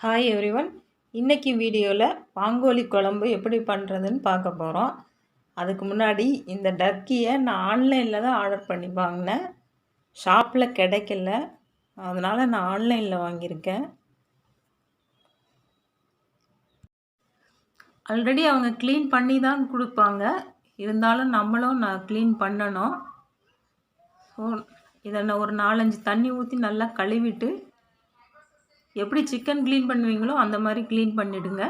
Hi everyone. இன்றைக்கி வீடியோவில் பாங்கோலி குழம்பு எப்படி பண்ணுறதுன்னு பார்க்க போகிறோம். அதுக்கு முன்னாடி இந்த டர்க்கியை நான் ஆன்லைனில் தான் ஆர்டர் பண்ணி வாங்கினேன். ஷாப்பில் கிடைக்கல, அதனால் நான் ஆன்லைனில் வாங்கியிருக்கேன். ஆல்ரெடி அவங்க க்ளீன் பண்ணி தான் கொடுப்பாங்க, இருந்தாலும் நம்மளும் க்ளீன் பண்ணணும். ஸோ இதை நான் ஒரு 4-5 தண்ணி ஊற்றி நல்லா கழுவிட்டு எப்படி சிக்கன் க்ளீன் பண்ணுவீங்களோ அந்த மாதிரி க்ளீன் பண்ணிவிடுங்க.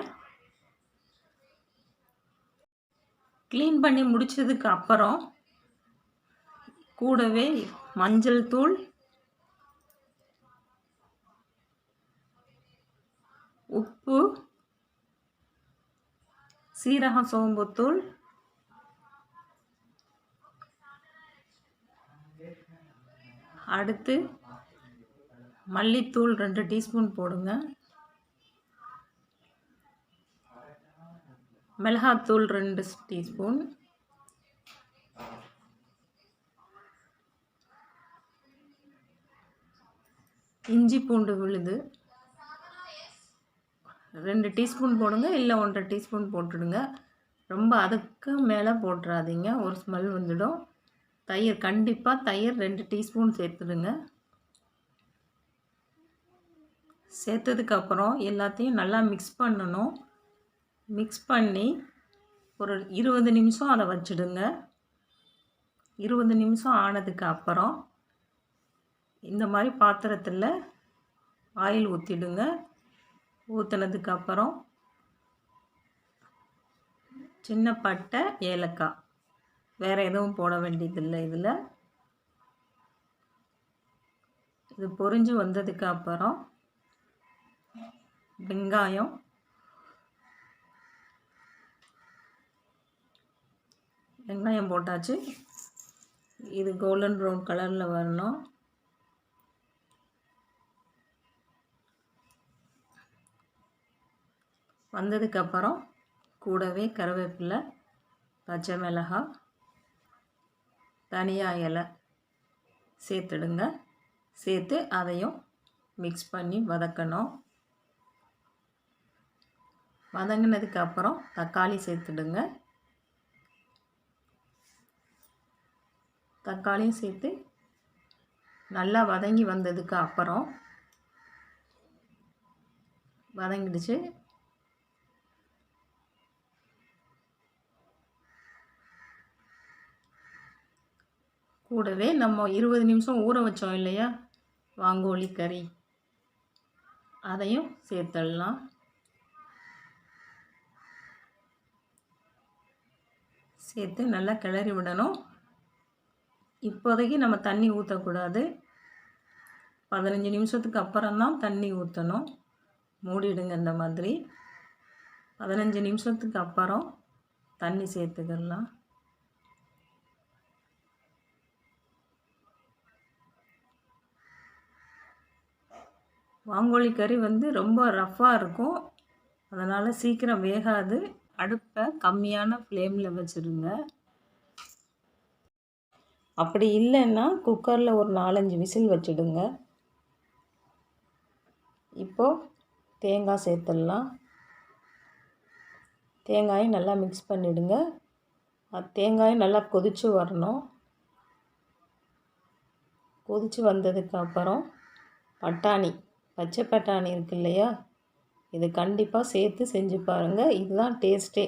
க்ளீன் பண்ணி முடித்ததுக்கு அப்புறம் கூடவே மஞ்சள் தூள், உப்பு, சீரக சோம்புத்தூள், அடுத்து மல்லித்தூள் 2 டீஸ்பூன் போடுங்க, மிளகாத்தூள் 2 டீஸ்பூன், இஞ்சி பூண்டு விழுது 2 டீஸ்பூன் போடுங்க, இல்லை 1.5 டீஸ்பூன் போட்டுடுங்க. ரொம்ப அதுக்கு மேலே போட்டுறாதீங்க, ஒரு ஸ்மெல் வந்துடும். தயிர், கண்டிப்பாக தயிர் 2 டீஸ்பூன் சேர்த்துடுங்க. சேர்த்ததுக்கப்புறம் எல்லாத்தையும் நல்லா மிக்ஸ் பண்ணணும். மிக்ஸ் பண்ணி ஒரு 20 நிமிஷம் அதை வச்சுடுங்க. 20 நிமிஷம் ஆனதுக்கு அப்புறம் இந்த மாதிரி பாத்திரத்தில் ஆயில் ஊற்றிடுங்க. ஊற்றினதுக்கப்புறம் சின்ன பட்டை, ஏலக்காய், வேறு எதுவும் போட வேண்டியதில்லை. இது பொரிஞ்சு வந்ததுக்கு அப்புறம் வெங்காயம் போட்டாச்சு. இது கோல்டன் ப்ரௌன் கலரில் வரணும். வந்ததுக்கப்புறம் கூடவே கருவேப்பிலை, பச்சை மிளகாய், தனியா இலை சேர்த்துடுங்க. சேர்த்து அதையும் மிக்ஸ் பண்ணி வதக்கணும். வதங்கினதுக்கப்புறம் தக்காளி சேர்த்துடுங்க. தக்காளியும் சேர்த்து நல்லா வதங்கி வந்ததுக்கு அப்புறம் வதங்கிடுச்சு. கூடவே நம்ம 20 நிமிஷம் ஊற வச்சோம் இல்லையா வாங்கோலி கறி, அதையும் சேர்த்துடலாம். சேர்த்து நல்லா கிளறி விடணும். இப்போதைக்கு நம்ம தண்ணி ஊற்றக்கூடாது. 15 நிமிஷத்துக்கு அப்புறம்தான் தண்ணி ஊற்றணும். மூடிடுங்க. இந்த மாதிரி 15 நிமிஷத்துக்கு அப்புறம் தண்ணி சேர்த்துக்கலாம். வாங்கோலி கறி ரொம்ப ரஃப்பாக இருக்கும், அதனால் சீக்கிரம் வேகாது. அடுப்பை கம்மியான ஃப்ளேமில் வச்சுருங்க. அப்படி இல்லைன்னா குக்கரில் ஒரு 4-5 விசில் வச்சுடுங்க. இப்போது தேங்காய் சேர்த்துடலாம். தேங்காயும் நல்லா மிக்ஸ் பண்ணிவிடுங்க. தேங்காயும் நல்லா கொதித்து வரணும். கொதித்து வந்ததுக்கப்புறம் பட்டாணி, பச்சை பட்டாணி இருக்கு இல்லையா, இது கண்டிப்பாக சேர்த்து செஞ்சு பாருங்கள். இதுதான் டேஸ்ட்டே.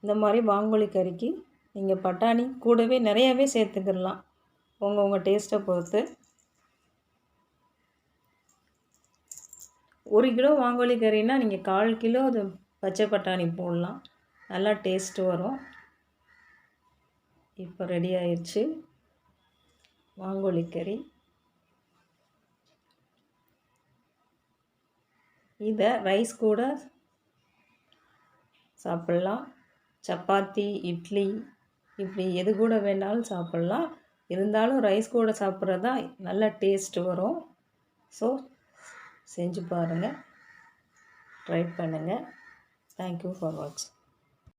இந்த மாதிரி வாங்கோலி கறிக்கு நீங்கள் பட்டாணி கூடவே நிறையாவே சேர்த்துக்கிடலாம், உங்கள் டேஸ்ட்டை பொறுத்து. 1 கிலோ வாங்கோலி கறினா நீங்கள் 1/4 கிலோ அது பச்சை பட்டாணி போடலாம், நல்லா டேஸ்ட்டு வரும். இப்போ ரெடி ஆயிடுச்சு வாங்கோலி கறி. இதை ரைஸ் கூட சாப்பிட்லாம், சப்பாத்தி, இட்லி, இப்படி எது கூட வேணாலும் சாப்பிட்லாம். இருந்தாலும் ரைஸ் கூட சாப்பிட்றது தான் நல்ல டேஸ்ட்டு வரும். ஸோ செஞ்சு பாருங்கள், ட்ரை பண்ணுங்கள். தேங்க்யூ ஃபார் வாட்சிங்.